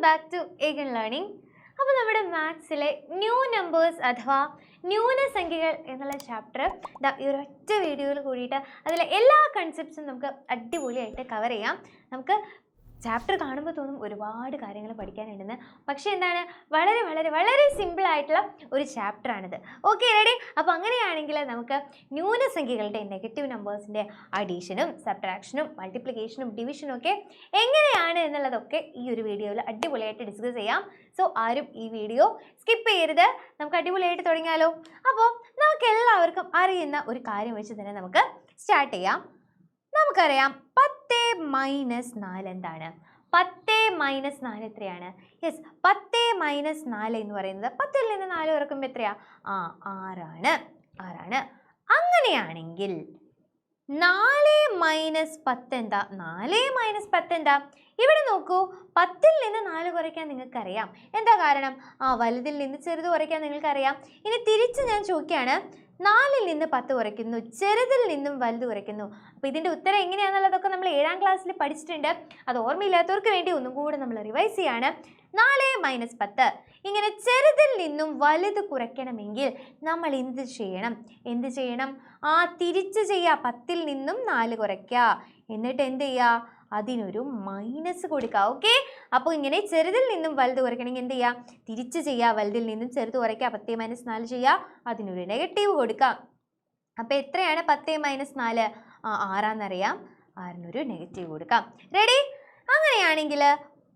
Back to ഏഗൻ learning. അപ്പോൾ നമ്മുടെ മാത്സിലെ new numbers അഥവാ ന്യൂനസംഖ്യകൾ എന്നുള്ള ചാപ്റ്റർ ഈ ഒരൊറ്റ വീഡിയോയിൽ കൂടിയിട്ട് അതിലെ എല്ലാ കൺസെപ്റ്റ്സും നമുക്ക് അടിപൊളിയായിട്ട് കവർ ചെയ്യാം. നമുക്ക് ചാപ്റ്റർ കാണുമ്പോൾ തോന്നും ഒരുപാട് കാര്യങ്ങൾ പഠിക്കാനുണ്ടെന്ന്. പക്ഷേ എന്താണ്, വളരെ വളരെ വളരെ സിമ്പിളായിട്ടുള്ള ഒരു ചാപ്റ്ററാണിത്. Okay, ready? അപ്പോൾ അങ്ങനെയാണെങ്കിൽ നമുക്ക് ന്യൂനസംഖ്യകളുടെ നെഗറ്റീവ് നമ്പേഴ്സിൻ്റെ അഡീഷനും സബ്ട്രാക്ഷനും മൾട്ടിപ്ലിക്കേഷനും ഡിവിഷനും ഒക്കെ എങ്ങനെയാണ് എന്നുള്ളതൊക്കെ ഈ ഒരു വീഡിയോയിൽ അടിപൊളിയായിട്ട് ഡിസ്കസ് ചെയ്യാം. സോ ആരും ഈ വീഡിയോ സ്കിപ്പ് ചെയ്യരുത്. നമുക്ക് അടിപൊളിയായിട്ട് തുടങ്ങിയാലോ? അപ്പോൾ നമുക്ക് എല്ലാവർക്കും അറിയുന്ന ഒരു കാര്യം വെച്ച് തന്നെ നമുക്ക് സ്റ്റാർട്ട് ചെയ്യാം. നമുക്കറിയാം 10 മൈനസ് 4 എന്താണ്? 10 മൈനസ് 4 എത്രയാണ്? യെസ്, 10 മൈനസ് 4 എന്ന് പറയുന്നത് 10ൽ നിന്ന് 4 കുറയ്ക്കുമ്പോൾ എത്രയാ? 6ആണ്. അങ്ങനെയാണെങ്കിൽ 4 മൈനസ് 10 എന്താ? 4 മൈനസ് 10 എന്താ? ഇവിടെ നോക്കൂ, 10ൽ നിന്ന് 4 കുറയ്ക്കാൻ നിങ്ങൾക്കറിയാം. എന്താ കാരണം? വലുതിൽ നിന്ന് ചെറുത് കുറയ്ക്കാൻ നിങ്ങൾക്കറിയാം. ഇനി തിരിച്ച് ഞാൻ ചോദിക്കുകയാണ്, 4ൽ നിന്ന് 10 കുറയ്ക്കുന്നു, ചെറുതിൽ നിന്നും വലുത് കുറയ്ക്കുന്നു. അപ്പോൾ ഇതിൻ്റെ ഉത്തരം എങ്ങനെയാണെന്നുള്ളതൊക്കെ നമ്മൾ 7ാം ക്ലാസ്സിൽ പഠിച്ചിട്ടുണ്ട്. അത് ഓർമ്മയില്ലാത്തവർക്ക് വേണ്ടി ഒന്നും കൂടെ നമ്മൾ റിവൈസ് ചെയ്യാണ്. 4 മൈനസ് 10 ഇങ്ങനെ ചെറുതിൽ നിന്നും വലുത് കുറയ്ക്കണമെങ്കിൽ നമ്മൾ എന്ത് ചെയ്യണം? തിരിച്ച് ചെയ്യുക. 10ൽ നിന്നും 4 കുറയ്ക്കുക. എന്നിട്ട് എന്ത് ചെയ്യുക? അതിനൊരു മൈനസ് കൊടുക്കുക. ഓക്കെ, അപ്പോൾ ഇങ്ങനെ ചെറുതിൽ നിന്നും വലുത് കുറയ്ക്കണമെങ്കിൽ എന്ത് ചെയ്യുക? തിരിച്ച് ചെയ്യുക. വലുതിൽ നിന്നും ചെറുത് കുറയ്ക്കുക. 10 മൈനസ് 4 ചെയ്യുക. അതിനൊരു നെഗറ്റീവ് കൊടുക്കുക. അപ്പോൾ എത്രയാണ് 10 മൈനസ് 4? 6 6നൊരു നെഗറ്റീവ് കൊടുക്കാം. റെഡി? അങ്ങനെയാണെങ്കിൽ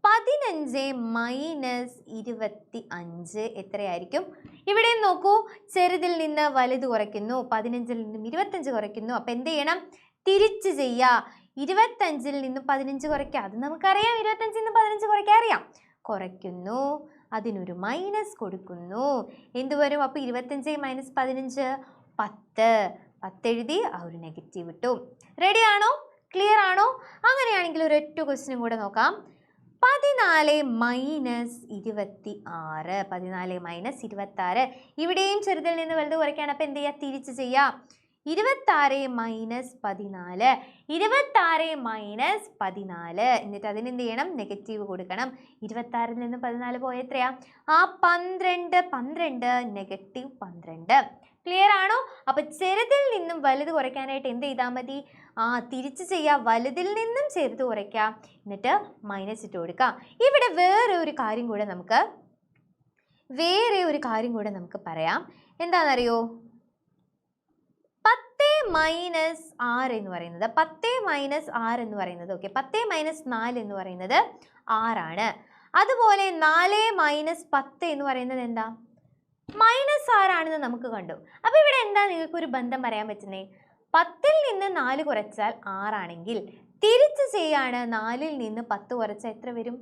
15 മൈനസ് 25 എത്രയായിരിക്കും? ഇവിടെയും നോക്കൂ, ചെറുതിൽ നിന്ന് വലുത് കുറയ്ക്കുന്നു, 15ൽ നിന്നും 25 കുറയ്ക്കുന്നു. അപ്പോൾ എന്ത് ചെയ്യണം? തിരിച്ച് ചെയ്യുക. 25ൽ നിന്നും 15 കുറയ്ക്കുക. അത് നമുക്കറിയാം, 25ൽ നിന്ന് 15 കുറയ്ക്കാൻ അറിയാം. കുറയ്ക്കുന്നു, അതിനൊരു മൈനസ് കൊടുക്കുന്നു. എന്ത് വരും? അപ്പോൾ 25 മൈനസ് 15 10 എഴുതി ആ ഒരു നെഗറ്റീവ് ഇട്ടു. റെഡി ആണോ? ക്ലിയർ ആണോ? അങ്ങനെയാണെങ്കിൽ ഒരൊറ്റ ക്വസ്റ്റ്യനും കൂടെ നോക്കാം. 14 മൈനസ് 26. 14 മൈനസ് 26. ഇവിടെയും ചെറുതിൽ നിന്ന് വലുത് കുറയ്ക്കുകയാണ്. അപ്പോൾ എന്ത് ചെയ്യുക? തിരിച്ച് ചെയ്യുക. 26 മൈനസ് 14. 26 മൈനസ് 14. എന്നിട്ട് അതിനെന്ത് ചെയ്യണം? നെഗറ്റീവ് കൊടുക്കണം. 26ൽ നിന്ന് 14 പോയ എത്രയാ? 12 നെഗറ്റീവ് 12. ക്ലിയർ ആണോ? അപ്പോൾ ചെറുതിൽ നിന്നും വലുത് കുറയ്ക്കാനായിട്ട് എന്ത് ചെയ്താൽ മതി? തിരിച്ച് ചെയ്യുക. വലുതിൽ നിന്നും ചെറുത് കുറയ്ക്കുക. എന്നിട്ട് മൈനസ് ഇട്ട് കൊടുക്കുക. ഇവിടെ വേറെ ഒരു കാര്യം കൂടെ നമുക്ക് പറയാം. എന്താണെന്നറിയോ? 10 മൈനസ് 6 എന്ന് പറയുന്നത് 10 മൈനസ് 6 എന്ന് പറയുന്നത് ഓക്കെ 10 മൈനസ് 4 എന്ന് പറയുന്നത് 6ആണ്. അതുപോലെ 4 മൈനസ് 10 എന്ന് പറയുന്നത് എന്താ? മൈനസ് 6 ആണെന്ന് നമുക്ക് കണ്ടു. അപ്പോൾ ഇവിടെ എന്താ നിങ്ങൾക്കൊരു ബന്ധം പറയാൻ പറ്റുന്നേ? 10ൽ നിന്ന് 4 കുറച്ചാൽ 6 ആണെങ്കിൽ തിരിച്ച് ചെയ്യാണ്. 4ൽ നിന്ന് 10 കുറച്ചാൽ എത്ര വരും?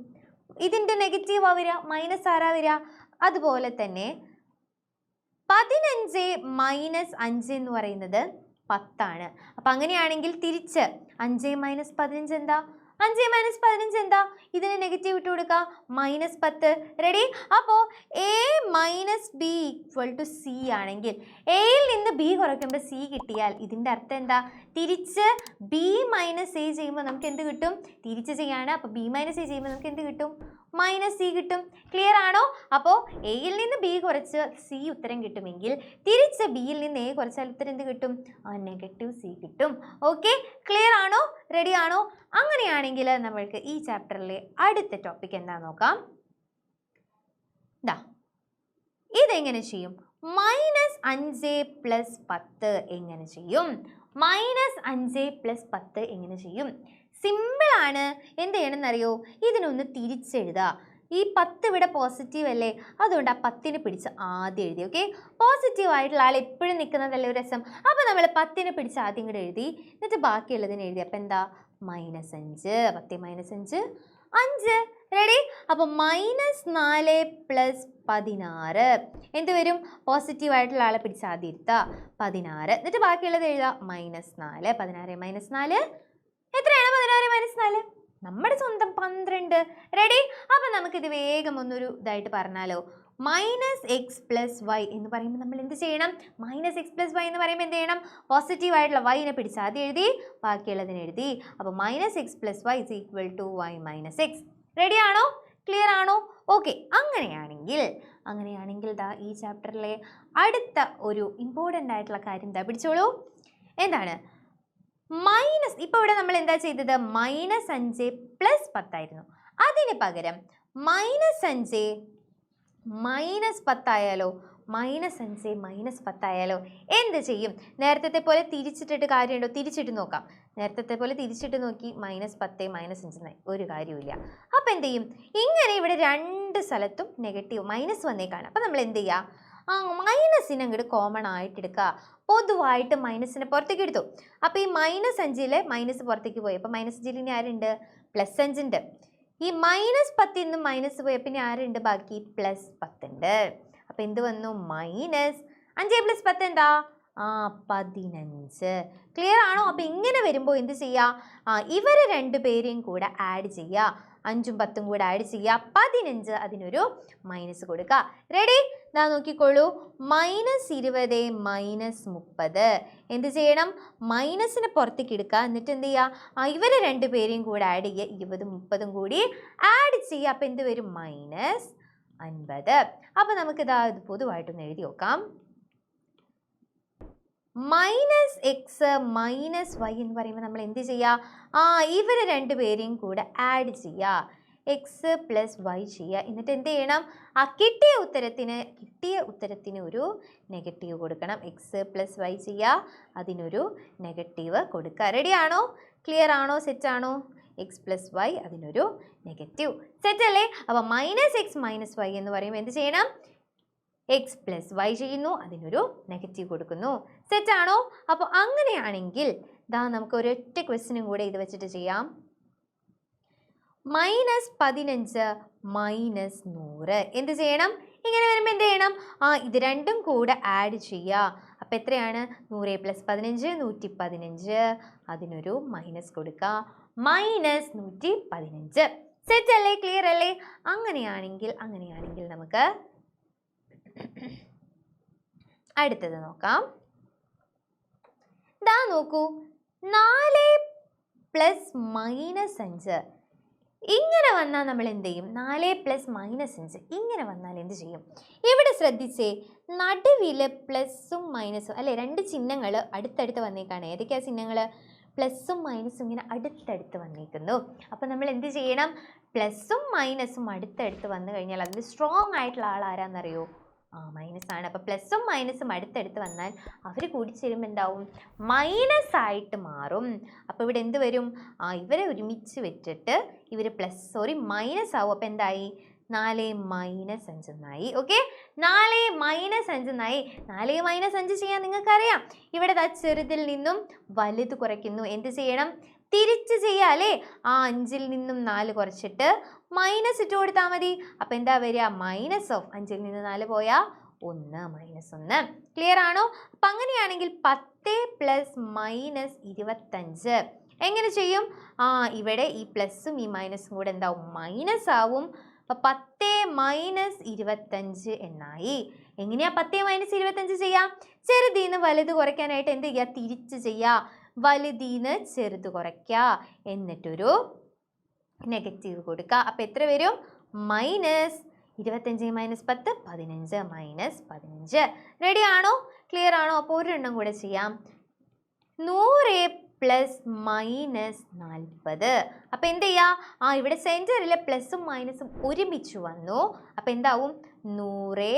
ഇതിൻ്റെ നെഗറ്റീവാ വരിക, മൈനസ് 6 വരിക. അതുപോലെ തന്നെ 15 മൈനസ് 5 എന്ന് പറയുന്നത് 10 ആണ്. അപ്പം അങ്ങനെയാണെങ്കിൽ തിരിച്ച് 5 മൈനസ് 15 എന്താ? 5 മൈനസ് 15 എന്താ? ഇതിന് നെഗറ്റീവ് ഇട്ട് കൊടുക്കുക. മൈനസ് 10. റെഡി? അപ്പോൾ A minus B equal to C ആണെങ്കിൽ എയിൽ നിന്ന് ബി കുറയ്ക്കുമ്പോൾ സി കിട്ടിയാൽ ഇതിൻ്റെ അർത്ഥം എന്താ? തിരിച്ച് ബി മൈനസ് എ ചെയ്യുമ്പോൾ നമുക്ക് എന്ത് കിട്ടും? തിരിച്ച് ചെയ്യാണ്. അപ്പോൾ ബി മൈനസ് എ ചെയ്യുമ്പോൾ നമുക്ക് എന്ത് കിട്ടും? മൈനസ് സി കിട്ടും. ക്ലിയർ ആണോ? അപ്പോൾ എയിൽ നിന്ന് ബി കുറച്ച് സി ഉത്തരം കിട്ടുമെങ്കിൽ തിരിച്ച് ബിയിൽ നിന്ന് എ കുറച്ചാൽ ഉത്തരം എന്ത് കിട്ടും? നെഗറ്റീവ് സി കിട്ടും. ഓക്കെ, ക്ലിയർ ആണോ? റെഡി ആണോ? അങ്ങനെയാണെങ്കിൽ നമ്മൾക്ക് ഈ ചാപ്റ്ററിലെ അടുത്ത ടോപ്പിക് എന്താ നോക്കാം. ഇതെങ്ങനെ ചെയ്യും? മൈനസ് 5 പ്ലസ് 10 എങ്ങനെ ചെയ്യും? മൈനസ് 5 പ്ലസ് 10 എങ്ങനെ ചെയ്യും? സിമ്പിളാണ്. എന്ത് ചെയ്യണമെന്നറിയോ? ഇതിനൊന്ന് തിരിച്ചെഴുതുക. ഈ 10 ഇവിടെ പോസിറ്റീവ് അല്ലേ, അതുകൊണ്ട് ആ 10നെ പിടിച്ച് ആദ്യം എഴുതി. ഓക്കെ, പോസിറ്റീവ് ആയിട്ടുള്ള ആൾ എപ്പോഴും നിൽക്കുന്നതല്ലേ ഒരു രസം. അപ്പോൾ നമ്മൾ 10നെ പിടിച്ച് ആദ്യം കൂടെ എഴുതി, എന്നിട്ട് ബാക്കിയുള്ളതിനെ എഴുതി. അപ്പോൾ എന്താ? മൈനസ് 5. 10 മൈനസ് 5 5. റെഡി? അപ്പോൾ മൈനസ് 4 പ്ലസ് 16 എന്ത് വരും? പോസിറ്റീവ് ആയിട്ടുള്ള ആളെ പിടിച്ച് ആദ്യം ഇരുത്തുക. 16. എന്നിട്ട് ബാക്കിയുള്ളത് എഴുതുക. മൈനസ് 4. 16 മൈനസ് 4 എത്രയാണ്? 16 മൈനസ് 4 നമ്മുടെ സ്വന്തം 12. റെഡി? അപ്പം നമുക്കിത് വേഗം ഒന്നൊരു ഇതായിട്ട് പറഞ്ഞാലോ. മൈനസ് എക്സ് പ്ലസ് വൈ എന്ന് പറയുമ്പോൾ നമ്മൾ എന്ത് ചെയ്യണം? മൈനസ് എക്സ് പ്ലസ് വൈ എന്ന് പറയുമ്പോൾ എന്ത് ചെയ്യണം? പോസിറ്റീവ് ആയിട്ടുള്ള വൈനെ പിടിച്ച് ആദ്യം എഴുതി, ബാക്കിയുള്ളതിന് എഴുതി. അപ്പോൾ minus X plus Y is equal to Y minus X. Ready ആണോ? ക്ലിയർ ആണോ? ഓക്കെ, അങ്ങനെയാണെങ്കിൽ ദാ ഈ ചാപ്റ്ററിലെ അടുത്ത ഒരു ഇമ്പോർട്ടൻ്റ് ആയിട്ടുള്ള കാര്യം എന്താ പിടിച്ചോളൂ. എന്താണ്? മൈനസ്. ഇപ്പോൾ ഇവിടെ നമ്മൾ എന്താ ചെയ്തത്? -5 + 10 ആയിരുന്നു. അതിന് പകരം -5 -10 ആയാലോ? -5 -10 ആയാലോ? എന്ത് ചെയ്യും? നേരത്തെ പോലെ തിരിച്ചിട്ടിട്ട് കാര്യമുണ്ടോ? തിരിച്ചിട്ട് നോക്കാം. നേരത്തെ പോലെ തിരിച്ചിട്ട് നോക്കി -10 -5 ഒരു കാര്യമില്ല. അപ്പം എന്ത് ചെയ്യും? ഇങ്ങനെ ഇവിടെ രണ്ട് സ്ഥലത്തും നെഗറ്റീവ് മൈനസ് വന്നേക്കാണ്. അപ്പം നമ്മൾ എന്ത് ചെയ്യുക? മൈനസിനെ അങ്ങോട്ട് കോമൺ ആയിട്ട് എടുക്കുക. പൊതുവായിട്ട് മൈനസിനെ പുറത്തേക്ക് എടുത്തു. അപ്പോൾ ഈ -5 മൈനസ് പുറത്തേക്ക് പോയി. അപ്പോൾ -5 ഇനി ആരുണ്ട്? +5 ഉണ്ട്. ഈ -10 നിന്ന് മൈനസ് പോയി. പിന്നെ ആരുണ്ട് ബാക്കി? +10 ഉണ്ട്. അപ്പോൾ എന്ത് വന്നു? -5 + 10 എന്താ? 15. ക്ലിയർ ആണോ? അപ്പോൾ ഇങ്ങനെ വരുമ്പോൾ എന്ത് ചെയ്യുക? ഇവർ രണ്ടുപേരെയും കൂടെ ആഡ് ചെയ്യുക. 5ഉം 10ഉം കൂടെ ആഡ് ചെയ്യുക. 15, അതിനൊരു മൈനസ് കൊടുക്കുക. റെഡി? ഇതാ നോക്കിക്കോളൂ. -20 -30. എന്ത് ചെയ്യണം? മൈനസിനെ പുറത്തേക്ക് എടുക്കുക. എന്നിട്ട് എന്ത് ചെയ്യുക? ഇവർ രണ്ടുപേരെയും കൂടെ ആഡ് ചെയ്യുക. 20ഉം 30ഉം കൂടി ആഡ് ചെയ്യുക. അപ്പോൾ എന്ത് വരും? -50. അപ്പോൾ നമുക്കിതാ ഇത് പൊതുവായിട്ടൊന്ന് എഴുതി നോക്കാം. -x -y എന്ന് പറയുമ്പോൾ നമ്മൾ എന്ത് ചെയ്യുക? ഇവർ രണ്ടുപേരെയും കൂടെ ആഡ് ചെയ്യുക. x + y ചെയ്യുക. എന്നിട്ട് എന്ത് ചെയ്യണം? കിട്ടിയ ഉത്തരത്തിന് ഒരു നെഗറ്റീവ് കൊടുക്കണം. x + y ചെയ്യുക, അതിനൊരു നെഗറ്റീവ് കൊടുക്കുക. റെഡി ആണോ? ക്ലിയർ ആണോ? സെറ്റ് ആണോ? x + y, അതിനൊരു നെഗറ്റീവ്. സെറ്റ് അല്ലേ? അപ്പോൾ -x -y എന്ന് പറയുമ്പോൾ എന്ത് ചെയ്യണം? x + y ചെയ്യുന്നു, അതിനൊരു നെഗറ്റീവ് കൊടുക്കുന്നു. സെറ്റ് ആണോ? അപ്പോൾ അങ്ങനെയാണെങ്കിൽ ദാ നമുക്ക് ഒരൊറ്റ ക്വസ്റ്റ്യനും കൂടെ ഇത് വെച്ചിട്ട് ചെയ്യാം. -15 -100. എന്ത് ചെയ്യണം? ഇങ്ങനെ വരുമ്പോൾ എന്ത് ചെയ്യണം? ഇത് രണ്ടും കൂടെ ആഡ് ചെയ്യുക. അപ്പോൾ എത്രയാണ്? 100 + 15 115, അതിനൊരു മൈനസ് കൊടുക്കുക. -115. സെറ്റ് അല്ലേ? ക്ലിയർ അല്ലേ? അങ്ങനെയാണെങ്കിൽ നമുക്ക് അടുത്തത് നോക്കാം. ദാ നോക്കൂ. 4 + -5 ഇങ്ങനെ വന്നാൽ നമ്മൾ എന്ത് ചെയ്യും? 4 + -5 ഇങ്ങനെ വന്നാൽ എന്ത് ചെയ്യും? ഇവിടെ ശ്രദ്ധിച്ചേ, നടുവിൽ പ്ലസും മൈനസും അല്ലേ, രണ്ട് ചിഹ്നങ്ങൾ അടുത്തടുത്ത് വന്നേക്കാണ്. ഏതൊക്കെയാണ് ചിഹ്നങ്ങൾ? പ്ലസും മൈനസും ഇങ്ങനെ അടുത്തടുത്ത് വന്നേക്കുന്നു. അപ്പോൾ നമ്മൾ എന്ത് ചെയ്യണം? പ്ലസും മൈനസും അടുത്തടുത്ത് വന്നു കഴിഞ്ഞാൽ അതിൽ സ്ട്രോങ് ആയിട്ടുള്ള ആൾ ആരാന്നറിയോ? മൈനസ് ആണ്. അപ്പോൾ പ്ലസും മൈനസും അടുത്തടുത്ത് വന്നാൽ അവർ കൂടിച്ചേരുമ്പോൾ എന്താവും? മൈനസ് ആയിട്ട് മാറും. അപ്പോൾ ഇവിടെ എന്ത് വരും? ഇവരെ ഒരുമിച്ച് വെച്ചിട്ട് ഇവർ മൈനസ് ആവും. അപ്പോൾ എന്തായി? 4 - 5 എന്നായി. ഓക്കെ, 4 - 5 എന്നായി. 4 - 5 ചെയ്യാൻ നിങ്ങൾക്കറിയാം. ഇവിടെ ചെറുതിൽ നിന്നും വലുത് കുറയ്ക്കുന്നു. എന്ത് ചെയ്യണം? തിരിച്ച് ചെയ്യാം അല്ലേ? 5ൽ നിന്നും 4 കുറച്ചിട്ട് മൈനസ് ഇട്ട് കൊടുത്താൽ മതി. അപ്പോൾ എന്താ വരിക? -5ൽ നിന്ന് 4 പോയാൽ 1 -1. ക്ലിയർ ആണോ? അപ്പം അങ്ങനെയാണെങ്കിൽ 10 + -25 എങ്ങനെ ചെയ്യും? ഇവിടെ ഈ പ്ലസും ഈ മൈനസും കൂടെ എന്താവും? മൈനസ് ആവും. അപ്പോൾ 10 - 25 എന്നായി. എങ്ങനെയാ 10 - 25 ചെയ്യാം? ചെറുതീന്ന് വലുത് കുറയ്ക്കാനായിട്ട് എന്ത് ചെയ്യുക? തിരിച്ച് ചെയ്യുക. വലുതീന്ന് ചെറുത് കുറയ്ക്കുക, എന്നിട്ടൊരു നെഗറ്റീവ് കൊടുക്കുക. അപ്പോൾ എത്ര വരും? -25 - 10 15 -15. റെഡി ആണോ? ക്ലിയർ ആണോ? അപ്പോൾ ഒരെണ്ണം കൂടെ ചെയ്യാം. 100 + -40. അപ്പോൾ എന്ത് ചെയ്യുക? ഇവിടെ സെൻറ്ററിലെ പ്ലസും മൈനസും ഒരുമിച്ച് വന്നു. അപ്പോൾ എന്താവും? 100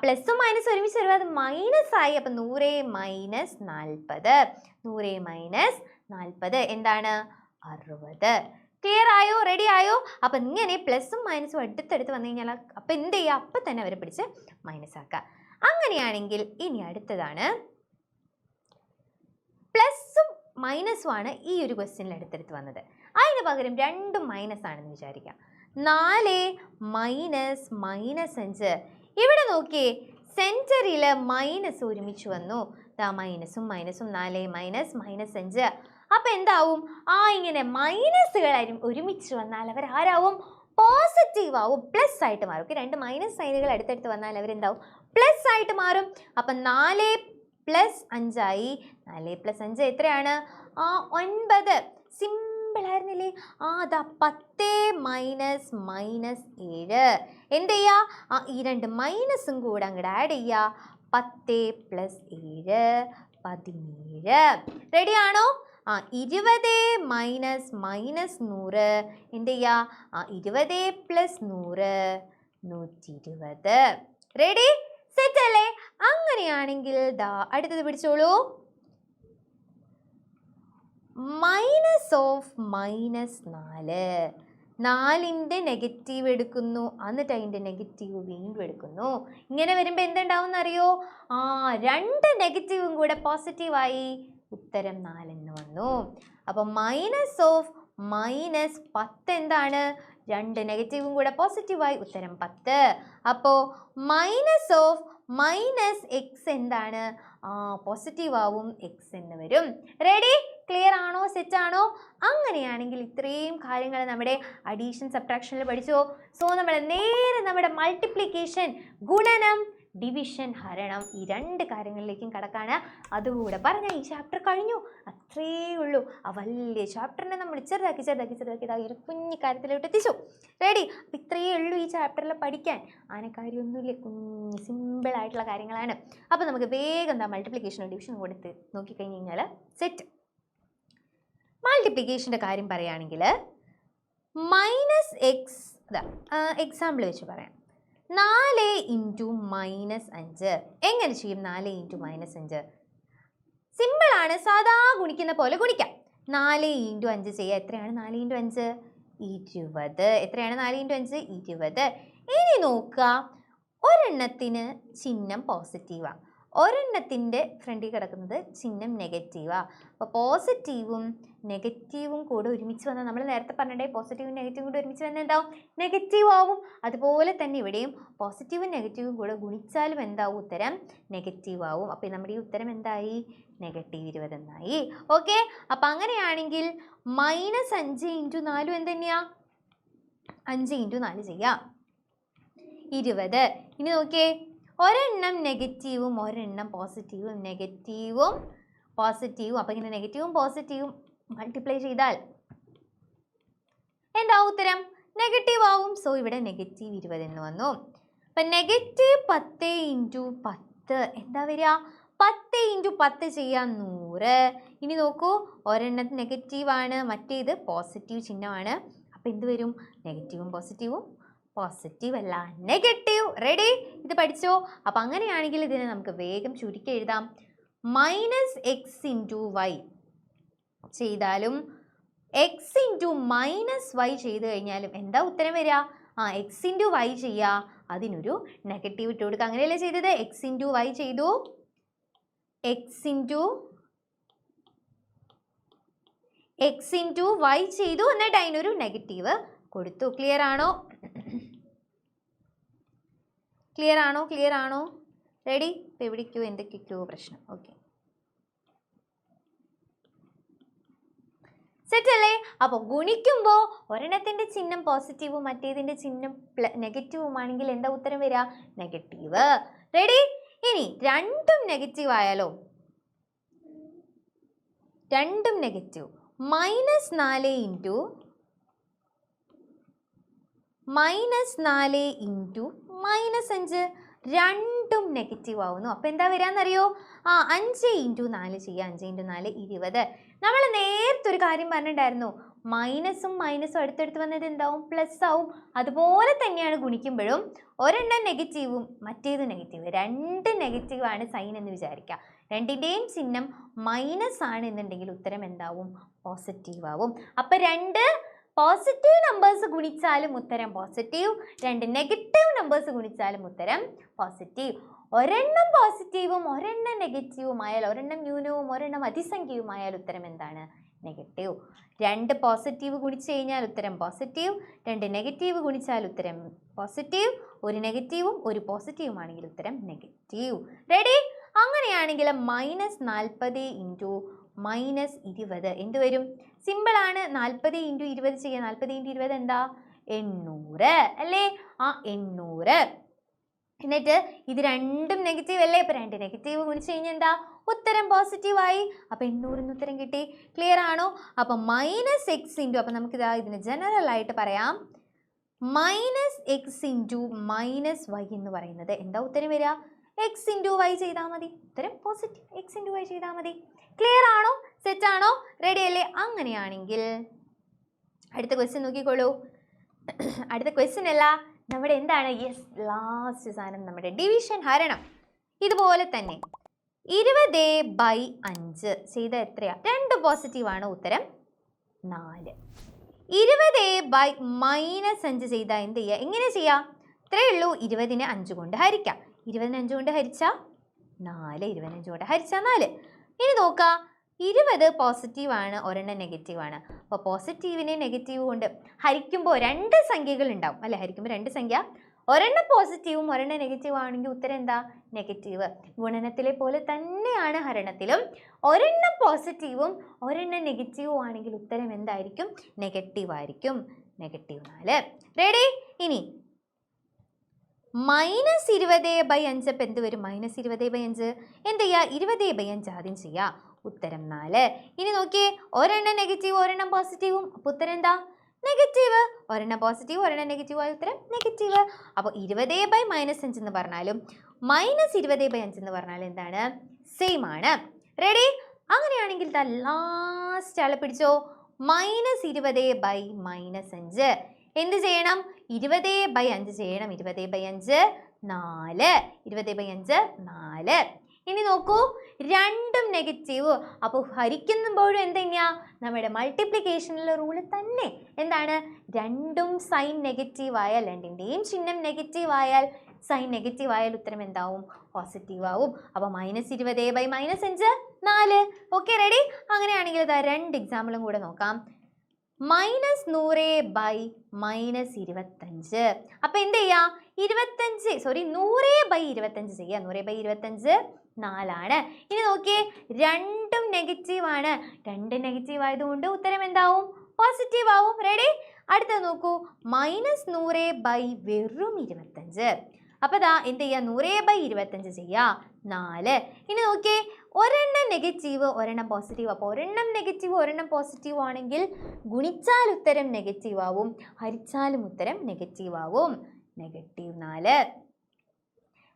പ്ലസും മൈനസും ഒരുമിച്ച് വരുമ്പോൾ അത് മൈനസ് ആയി. അപ്പം 100 - 40. 100 - 40 എന്താണ്? 60. ക്ലിയർ ആയോ? റെഡി ആയോ? അപ്പം ഇങ്ങനെ പ്ലസും മൈനസും അടുത്തടുത്ത് വന്നു കഴിഞ്ഞാൽ അപ്പം എന്ത് ചെയ്യുക? അപ്പം തന്നെ അവരെ പിടിച്ച് മൈനസ് ആക്കുക. അങ്ങനെയാണെങ്കിൽ ഇനി അടുത്തതാണ്, പ്ലസും മൈനസും ആണ് ഈ ഒരു ക്വസ്റ്റ്യനിൽ അടുത്തടുത്ത് വന്നത്. അതിന് പകരം രണ്ടും മൈനസ് ആണെന്ന് വിചാരിക്കാം. 4 - -5. ഇവിടെ നോക്കിയേ, സെൻറ്ററിൽ മൈനസ് ഒരുമിച്ച് വന്നു. മൈനസും മൈനസും 4 - -5. അപ്പം എന്താവും? ഇങ്ങനെ മൈനസുകൾ ഒരുമിച്ച് വന്നാൽ അവർ ആരാവും? പോസിറ്റീവ് ആവും, പ്ലസ് ആയിട്ട് മാറും. രണ്ട് മൈനസ് സൈനുകൾ അടുത്തടുത്ത് വന്നാൽ അവരെന്താവും? പ്ലസ് ആയിട്ട് മാറും. അപ്പം 4 + 5 ആയി. 4 + 5 എത്രയാണ്? 9. സിമ്പിൾ ആയിരുന്നില്ലേ? അതാ 10 മൈനസ് മൈനസ് 7. എന്ത് ചെയ്യുക? ഈ രണ്ട് മൈനസും കൂടെ അങ്ങോട്ട് ആഡ് ചെയ്യുക. 10 പ്ലസ് 7 17. റെഡി ആണോ? 20 മൈനസ് മൈനസ് 100. എന്ത് ചെയ്യുക? 20 പ്ലസ് 100 120. റെഡി? സെറ്റ് അല്ലേ? അങ്ങനെയാണെങ്കിൽ ദാ അടുത്തത് പിടിച്ചോളൂ. Minus of minus 4. 4ൻ്റെ നെഗറ്റീവ് എടുക്കുന്നു, എന്നിട്ട് അതിൻ്റെ നെഗറ്റീവ് വീണ്ടും എടുക്കുന്നു. ഇങ്ങനെ വരുമ്പോൾ എന്തുണ്ടാവും എന്നറിയോ? 2 നെഗറ്റീവും കൂടെ പോസിറ്റീവായി, ഉത്തരം 4 എന്ന് വന്നു. അപ്പോൾ മൈനസ് ഓഫ് മൈനസ് 10 എന്താണ്? 2 നെഗറ്റീവും കൂടെ പോസിറ്റീവായി, ഉത്തരം 10. അപ്പോൾ മൈനസ് ഓഫ് മൈനസ് എക്സ് എന്താണ്? പോസിറ്റീവ് ആവും, എക്സ് എന്ന് വരും. റെഡി? ക്ലിയർ ആണോ? സെറ്റ് ആണോ? അങ്ങനെയാണെങ്കിൽ ഇത്രയും കാര്യങ്ങൾ നമ്മുടെ അഡീഷൻ സബ്ട്രാക്ഷനിൽ പഠിച്ചോ. സോ നമ്മൾ നേരെ നമ്മുടെ മൾട്ടിപ്ലിക്കേഷൻ, ഗുണനം, ഡിവിഷൻ, ഹരണം ഈ 2 കാര്യങ്ങളിലേക്കും കടക്കാണ്. അതുകൂടെ പറഞ്ഞാൽ ഈ ചാപ്റ്റർ കഴിഞ്ഞു. അത്രേ ഉള്ളൂ. ആ വലിയ ചാപ്റ്ററിനെ നമ്മൾ ചെറുതാക്കി ഒരു കുഞ്ഞു കാര്യത്തിലോട്ട് എത്തിച്ചു. റെഡി? അപ്പം ഇത്രയേ ഉള്ളൂ ഈ ചാപ്റ്ററിൽ പഠിക്കാൻ. ആനക്കാര്യമൊന്നുമില്ല, കുഞ്ഞ് സിമ്പിളായിട്ടുള്ള കാര്യങ്ങളാണ്. അപ്പോൾ നമുക്ക് വേഗം എന്താ മൾട്ടിപ്ലിക്കേഷനും ഡിവിഷനും കൊടുത്ത് നോക്കിക്കഴിഞ്ഞ് കഴിഞ്ഞാൽ സെറ്റ്. മൾട്ടിപ്ലിക്കേഷൻ്റെ കാര്യം പറയുകയാണെങ്കിൽ മൈനസ് എക്സ്, എക്സാമ്പിൾ വെച്ച് പറയാം. 4 ഇൻറ്റു മൈനസ് 5. എങ്ങനെ ചെയ്യും 4 ഇൻറ്റു മൈനസ് 5? സിമ്പിളാണ്, സാധാ ഗുണിക്കുന്ന പോലെ ഗുണിക്കാം. 4 ഇൻറ്റു 5 ചെയ്യുക. എത്രയാണ് 4 ഇൻറ്റു 5? 20. എത്രയാണ് 4 ഇൻറ്റു 5? 20. ഇനി നോക്കുക, ഒരെണ്ണത്തിന് ചിഹ്നം പോസിറ്റീവാണ്, ഒരെണ്ണത്തിൻ്റെ ഫ്രണ്ടിൽ കിടക്കുന്നത് ചിഹ്നം നെഗറ്റീവാണ്. അപ്പോൾ പോസിറ്റീവും നെഗറ്റീവും കൂടെ ഒരുമിച്ച് വന്നാൽ, നമ്മൾ നേരത്തെ പറഞ്ഞിട്ടേ പോസിറ്റീവും നെഗറ്റീവും കൂടെ ഒരുമിച്ച് വന്നാൽ എന്താവും? നെഗറ്റീവ് ആവും. അതുപോലെ തന്നെ ഇവിടെയും പോസിറ്റീവും നെഗറ്റീവും കൂടെ ഗുണിച്ചാലും എന്താവും? ഉത്തരം നെഗറ്റീവ് ആവും. അപ്പോൾ നമ്മുടെ ഈ ഉത്തരം എന്തായി? -20 എന്നായി. ഓക്കെ? അപ്പം അങ്ങനെയാണെങ്കിൽ -5 ഇൻറ്റു 4 എന്ത് തന്നെയാണ്? 5 ഇൻറ്റു 4 ചെയ്യാം, 20. ഇനി നോക്കിയേ, ഒരെണ്ണം നെഗറ്റീവും ഒരെണ്ണം പോസിറ്റീവും, നെഗറ്റീവും പോസിറ്റീവും. അപ്പം ഇങ്ങനെ നെഗറ്റീവും പോസിറ്റീവും മൾട്ടിപ്ലൈ ചെയ്താൽ എന്താവും? ഉത്തരം നെഗറ്റീവ് ആവും. സോ ഇവിടെ -20 എന്ന് വന്നു. അപ്പം -10 ഇൻറ്റു 10 എന്താ വരിക? 10 ഇൻറ്റു 10 ചെയ്യാം, 100. ഇനി നോക്കൂ, ഒരെണ്ണം നെഗറ്റീവാണ്, മറ്റേത് പോസിറ്റീവ് ചിഹ്നമാണ്. അപ്പം എന്ത് വരും? നെഗറ്റീവും പോസിറ്റീവും, പോസിറ്റീവ് അല്ല, നെഗറ്റീവ്. റെഡി? ഇത് പഠിച്ചോ? അപ്പം അങ്ങനെയാണെങ്കിൽ ഇതിനെ നമുക്ക് വേഗം ചുരുക്കി എഴുതാം. -x ഇൻറ്റു വൈ ചെയ്താലും x ഇൻറ്റു -y ചെയ്ത് കഴിഞ്ഞാലും എന്താ ഉത്തരം വരിക? x ഇൻറ്റു വൈ ചെയ്യുക, അതിനൊരു നെഗറ്റീവ് ഇട്ട് കൊടുക്കുക. അങ്ങനെയല്ലേ ചെയ്തത്? x ഇൻറ്റു വൈ ചെയ്തു, x ഇൻറ്റു വൈ ചെയ്തു, എന്നിട്ട് അതിനൊരു നെഗറ്റീവ് കൊടുത്തു. ക്ലിയർ ആണോ? ക്ലിയർ ആണോ? റെഡി? ഇപ്പോൾ എവിടേക്കോ എന്തൊക്കെയോ പ്രശ്നം. ഓക്കെ, സെറ്റ് അല്ലേ? അപ്പോൾ ഗുണിക്കുമ്പോൾ ഒരെണ്ണത്തിൻ്റെ ചിഹ്നം പോസിറ്റീവും മറ്റേതിൻ്റെ ചിഹ്നം നെഗറ്റീവുമാണെങ്കിൽ എന്താ ഉത്തരം വരിക? നെഗറ്റീവ്. റെഡി? ഇനി രണ്ടും നെഗറ്റീവ് ആയാലോ? രണ്ടും നെഗറ്റീവ്. -4 ഇൻറ്റു -5 രണ്ടും നെഗറ്റീവ് ആവുന്നു. അപ്പോൾ എന്താ വരാമെന്നറിയോ? 5 ഇൻറ്റു 4 ചെയ്യുക, 5 ഇൻറ്റു 4 20. നമ്മൾ നേരത്തെ ഒരു കാര്യം പറഞ്ഞിട്ടുണ്ടായിരുന്നു, മൈനസും മൈനസും അടുത്തടുത്ത് വന്നത് എന്താവും? പ്ലസ് ആവും. അതുപോലെ തന്നെയാണ് ഗുണിക്കുമ്പോഴും ഒരെണ്ണം നെഗറ്റീവും മറ്റേത് നെഗറ്റീവ്, 2 നെഗറ്റീവാണ് സൈൻ എന്ന് വിചാരിക്കുക. രണ്ടിൻ്റെയും ചിഹ്നം മൈനസ് ആണ് എന്നുണ്ടെങ്കിൽ ഉത്തരം എന്താവും? പോസിറ്റീവ് ആവും. അപ്പം 2 പോസിറ്റീവ് നമ്പേഴ്സ് ഗുണിച്ചാലും ഉത്തരം പോസിറ്റീവ്, 2 നെഗറ്റീവ് നമ്പേഴ്സ് ഗുണിച്ചാലും ഉത്തരം പോസിറ്റീവ്. ഒരെണ്ണം പോസിറ്റീവും ഒരെണ്ണം നെഗറ്റീവും ആയാൽ, ഒരെണ്ണം ന്യൂനവും ഒരെണ്ണം അതിസംഖ്യയുമായാൽ ഉത്തരം എന്താണ്? നെഗറ്റീവ്. 2 പോസിറ്റീവ് ഗുണിച്ച് കഴിഞ്ഞാൽ ഉത്തരം പോസിറ്റീവ്, 2 നെഗറ്റീവ് ഗുണിച്ചാൽ ഉത്തരം പോസിറ്റീവ്, 1 നെഗറ്റീവും 1 പോസിറ്റീവുമാണെങ്കിൽ ഉത്തരം നെഗറ്റീവ്. റെഡി? അങ്ങനെയാണെങ്കിൽ -40 ഇൻറ്റു -20 എന്ത് വരും? സിമ്പിളാണ്, 40 ഇൻറ്റു 20 ചെയ്യുക. 40 ഇൻറ്റു 20 എന്താ? 800 അല്ലേ? 800. എന്നിട്ട് ഇത് രണ്ടും നെഗറ്റീവ് അല്ലേ? ഇപ്പം 2 നെഗറ്റീവ് ഗുണിച്ച് കഴിഞ്ഞാൽ എന്താ? ഉത്തരം പോസിറ്റീവായി. അപ്പം 800 ഉത്തരം കിട്ടി. ക്ലിയർ ആണോ? അപ്പം -x ഇൻറ്റു, അപ്പം നമുക്കിതാ ഇതിന് ജനറൽ ആയിട്ട് പറയാം, -x ഇൻറ്റു -y എന്ന് പറയുന്നത് എന്താ ഉത്തരം വരിക? x ഇൻറ്റു y ചെയ്താൽ മതി. ഉത്തരം പോസിറ്റീവ്. x ഇൻറ്റു y ചെയ്താൽ മതി. ക്ലിയർ ആണോ? സെറ്റ് ആണോ? റെഡി അല്ലേ? അങ്ങനെയാണെങ്കിൽ അടുത്ത ക്വസ്റ്റ്യൻ നോക്കിക്കോളൂ. അടുത്ത ക്വസ്റ്റ്യൻ അല്ല, നമ്മുടെ എന്താണ്? യെസ്, ലാസ്റ്റ് സാധനം നമ്മുടെ ഡിവിഷൻ, ഹരണം. ഇതുപോലെ തന്നെ 20/5 ചെയ്ത എത്രയാ? 2 പോസിറ്റീവാണ്, ഉത്തരം 4. 20/-5 ചെയ്താൽ എന്ത് ചെയ്യുക? എങ്ങനെ ചെയ്യാം? ഇത്രയേ ഉള്ളൂ. 20നെ 5 കൊണ്ട് ഹരിക്കാം. 20നെ 5 കൊണ്ട് ഹരിച്ചാൽ 4. 20നെ 5 കൊണ്ട് ഹരിച്ചാൽ 4. ഇനി നോക്കാം, 20 പോസിറ്റീവാണ്, ഒരെണ്ണം നെഗറ്റീവാണ്. അപ്പോൾ പോസിറ്റീവിനെ നെഗറ്റീവ് കൊണ്ട് ഹരിക്കുമ്പോൾ 2 സംഖ്യകൾ ഉണ്ടാവും അല്ലേ? ഹരിക്കുമ്പോൾ 2 സംഖ്യ, ഒരെണ്ണം പോസിറ്റീവും ഒരെണ്ണം നെഗറ്റീവ് ആണെങ്കിൽ ഉത്തരം എന്താ? നെഗറ്റീവ്. ഗുണനത്തിലെ പോലെ തന്നെയാണ് ഹരണത്തിലും. ഒരെണ്ണം പോസിറ്റീവും ഒരെണ്ണം നെഗറ്റീവും ആണെങ്കിൽ ഉത്തരം എന്തായിരിക്കും? നെഗറ്റീവ് ആയിരിക്കും. -4. റെഡി? ഇനി -20/5 അപ്പം എന്ത് വരും? -20/5 എന്ത് ചെയ്യുക? 20/5 ആദ്യം ചെയ്യുക. ഉത്തരം 4. ഇനി നോക്കിയേ, ഒരെണ്ണം നെഗറ്റീവ് ഒരെണ്ണം പോസിറ്റീവും, അപ്പോൾ ഉത്തരം എന്താ? നെഗറ്റീവ്. ഒരെണ്ണം പോസിറ്റീവ് ഒരെണ്ണം നെഗറ്റീവ് ആയ ഉത്തരം നെഗറ്റീവ്. അപ്പോൾ 20/-5 എന്ന് പറഞ്ഞാലും -20/5 എന്ന് പറഞ്ഞാലും എന്താണ്? സെയിം ആണ്. റെഡി? അങ്ങനെയാണെങ്കിൽ ലാസ്റ്റ് ആളെ പിടിച്ചോ. -20/-5 എന്ത് ചെയ്യണം? 20/5 ചെയ്യണം. 20/5 4. 20/5 4. ഇനി നോക്കൂ, രണ്ടും നെഗറ്റീവ്. അപ്പോൾ ഹരിക്കുമ്പോഴും എന്ത് തന്നെയാ? നമ്മുടെ മൾട്ടിപ്ലിക്കേഷനിലെ റൂള് തന്നെ. എന്താണ്? രണ്ടും സൈൻ നെഗറ്റീവ് ആയാൽ, രണ്ടിൻ്റെയും ചിഹ്നം നെഗറ്റീവ് ആയാൽ, സൈൻ നെഗറ്റീവ് ആയാൽ ഉത്തരം എന്താവും? പോസിറ്റീവ് ആവും. അപ്പോൾ -20/-5 4. Okay, ready? അങ്ങനെയാണെങ്കിൽ ഇതാ 2 എക്സാമ്പിളും കൂടെ നോക്കാം. -100/-25. അപ്പം എന്ത് ചെയ്യാം? 100/25 ചെയ്യാം. 100/25 4 ആണ്. ഇനി നോക്കിയേ, രണ്ടും നെഗറ്റീവ് ആണ്. 2 നെഗറ്റീവ് ആയതുകൊണ്ട് ഉത്തരം എന്താവും? പോസിറ്റീവ് ആവും. റെഡി? അടുത്തത് നോക്കൂ, -100/-25. അപ്പോൾ ദാ എന്ത് ചെയ്യുക? 100/25 ചെയ്യുക. 4. ഇനി നോക്കിയേ, ഒരെണ്ണം നെഗറ്റീവ് ഒരെണ്ണം പോസിറ്റീവ്. അപ്പോൾ ഒരെണ്ണം നെഗറ്റീവ് ഒരെണ്ണം പോസിറ്റീവ് ആണെങ്കിൽ ഗുണിച്ചാൽ ഉത്തരം നെഗറ്റീവ് ആവും, ഹരിച്ചാലും ഉത്തരം നെഗറ്റീവ് ആവും. -4.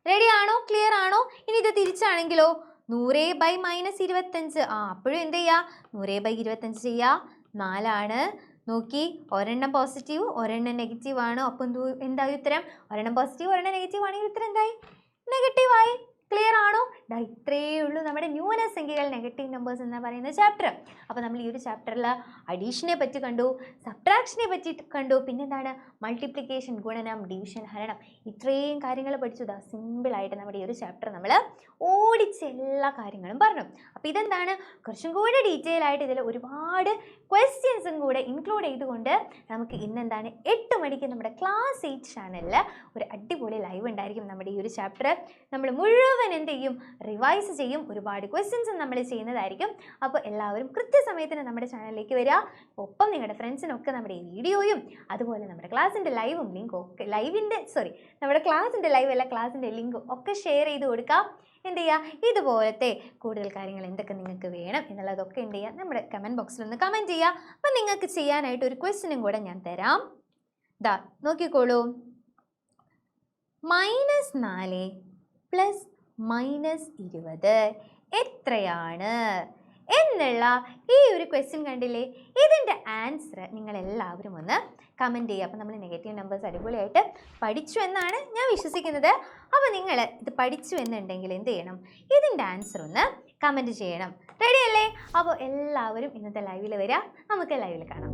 റെഡി ആണോ? ക്ലിയർ ആണോ? ഇനി ഇത് തിരിച്ചാണെങ്കിലോ, 100/-25. അപ്പോഴും എന്ത് ചെയ്യുക? 100/25 ചെയ്യുക. 4 ആണ്. നോക്കി, ഒരെണ്ണം പോസിറ്റീവ് ഒരെണ്ണം നെഗറ്റീവ് ആണ്. അപ്പം എന്തായി ഉത്തരം? ഒരെണ്ണം പോസിറ്റീവ് ഒരെണ്ണം നെഗറ്റീവ് ആണെങ്കിൽ ഉത്തരം എന്തായി? നെഗറ്റീവായി. ക്ലിയർ ആണോ? ഇത്രയേ ഉള്ളൂ നമ്മുടെ ന്യൂനസംഖ്യകൾ, നെഗറ്റീവ് നമ്പേഴ്സ് എന്ന് പറയുന്ന ചാപ്റ്റർ. അപ്പോൾ നമ്മൾ ഈ ഒരു ചാപ്റ്ററിൽ അഡീഷനെ പറ്റി കണ്ടു, സബ്ട്രാക്ഷനെ പറ്റി കണ്ടു, പിന്നെന്താണ്? മൾട്ടിപ്ലിക്കേഷൻ, ഗുണനം, ഡിവിഷൻ, ഹരണം, ഇത്രയും കാര്യങ്ങൾ പഠിച്ചു. സിമ്പിളായിട്ട് നമ്മുടെ ഈ ഒരു ചാപ്റ്റർ നമ്മൾ ഓടിച്ച് എല്ലാ കാര്യങ്ങളും പറഞ്ഞു. അപ്പോൾ ഇതെന്താണ്? കുറച്ചും കൂടെ ഡീറ്റെയിൽ ആയിട്ട് ഇതിൽ ഒരുപാട് ക്വസ്റ്റ്യൻസും കൂടെ ഇൻക്ലൂഡ് ചെയ്തുകൊണ്ട് നമുക്ക് ഇന്നെന്താണ് 8 മണിക്ക് നമ്മുടെ ക്ലാസ് 8 ചാനലിൽ ഒരു അടിപൊളി ലൈവ് ഉണ്ടായിരിക്കും. നമ്മുടെ ഈ ഒരു ചാപ്റ്റർ നമ്മൾ മുഴുവൻ എന്ത് ചെയ്യും? റിവൈസ് ചെയ്യും. ഒരുപാട് ക്വസ്റ്റ്യൻസും നമ്മൾ ചെയ്യുന്നതായിരിക്കും. അപ്പോൾ എല്ലാവരും കൃത്യസമയത്തിന് നമ്മുടെ ചാനലിലേക്ക് വരിക. ഒപ്പം നിങ്ങളുടെ ഫ്രണ്ട്സിനൊക്കെ നമ്മുടെ ഈ വീഡിയോയും അതുപോലെ നമ്മുടെ ക്ലാസ്സിൻ്റെ ലൈവും ലിങ്കും ഒക്കെ നമ്മുടെ ക്ലാസ്സിൻ്റെ ലൈവ് അല്ല ക്ലാസ്സിൻ്റെ ലിങ്കും ഒക്കെ ഷെയർ ചെയ്ത് കൊടുക്കാം. എന്ത് ചെയ്യുക? ഇതുപോലത്തെ കൂടുതൽ കാര്യങ്ങൾ എന്തൊക്കെ നിങ്ങൾക്ക് വേണം എന്നുള്ളതൊക്കെ എന്ത് ചെയ്യുക? നമ്മുടെ കമൻറ്റ് ബോക്സിൽ ഒന്ന് കമൻറ്റ് ചെയ്യുക. അപ്പം നിങ്ങൾക്ക് ചെയ്യാനായിട്ട് ഒരു ക്വസ്റ്റ്യനും കൂടെ ഞാൻ തരാം. നോക്കിക്കോളൂ. -4 + -20 എത്രയാണ് എന്നുള്ള ഈ ഒരു ക്വസ്റ്റ്യൻ കണ്ടില്ലേ? ഇതിൻ്റെ ആൻസർ നിങ്ങളെല്ലാവരും ഒന്ന് കമൻറ്റ് ചെയ്യുക. അപ്പോൾ നമ്മൾ നെഗറ്റീവ് നമ്പേഴ്സ് അടിപൊളിയായിട്ട് പഠിച്ചു എന്നാണ് ഞാൻ വിശ്വസിക്കുന്നത്. അപ്പോൾ നിങ്ങൾ ഇത് പഠിച്ചു എന്നുണ്ടെങ്കിൽ എന്ത് ചെയ്യണം? ഇതിൻ്റെ ആൻസർ ഒന്ന് കമൻറ്റ് ചെയ്യണം. റെഡി അല്ലേ? അപ്പോൾ എല്ലാവരും ഇന്നത്തെ ലൈവിൽ വരിക. നമുക്ക് ലൈവിൽ കാണാം.